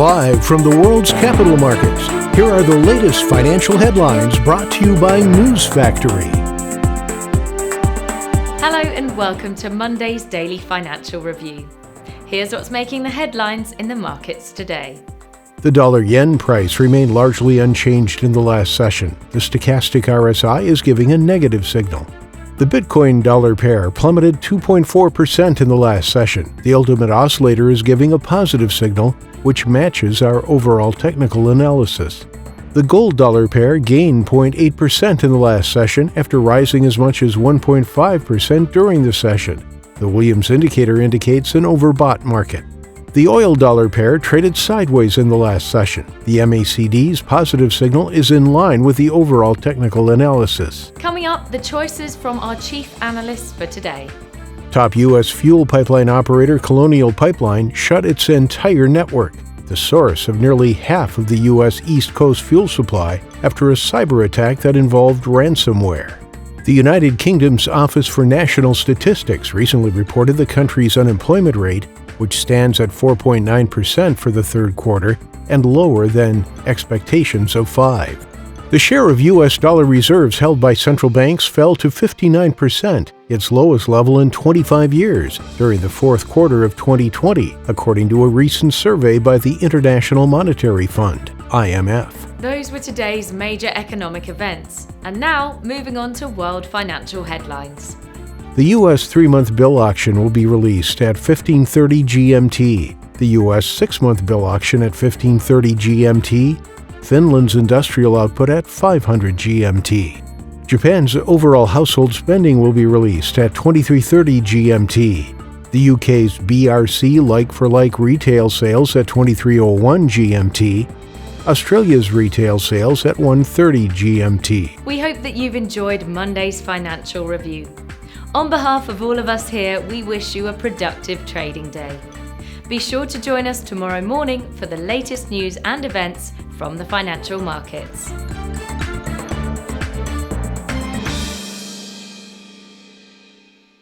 Live from the world's capital markets, here are the latest financial headlines brought to you by News Factory. Hello and welcome to Monday's Daily Financial Review. Here's what's making the headlines in the markets today. The dollar-yen price remained largely unchanged in the last session. The stochastic RSI is giving a negative signal. The Bitcoin-dollar pair plummeted 2.4% in the last session. The ultimate oscillator is giving a positive signal, which matches our overall technical analysis. The gold-dollar pair gained 0.8% in the last session after rising as much as 1.5% during the session. The Williams indicator indicates an overbought market. The oil-dollar pair traded sideways in the last session. The MACD's positive signal is in line with the overall technical analysis. Coming up, the choices from our chief analysts for today. Top U.S. fuel pipeline operator Colonial Pipeline shut its entire network, the source of nearly half of the U.S. East Coast fuel supply, after a cyber attack that involved ransomware. The United Kingdom's Office for National Statistics recently reported the country's unemployment rate, which stands at 4.9% for the third quarter and lower than expectations of 5%. The share of U.S. dollar reserves held by central banks fell to 59%, its lowest level in 25 years, during the fourth quarter of 2020, according to a recent survey by the International Monetary Fund, IMF. Those were today's major economic events. And now, moving on to world financial headlines. The U.S. 3-month bill auction will be released at 15:30 GMT, the U.S. 6-month bill auction at 15:30 GMT, Finland's industrial output at 500 GMT. Japan's overall household spending will be released at 23:30 GMT, the UK's BRC like-for-like retail sales at 23:01 GMT, Australia's retail sales at 1:30 GMT. We hope that you've enjoyed Monday's financial review. On behalf of all of us here, we wish you a productive trading day. Be sure to join us tomorrow morning for the latest news and events from the financial markets.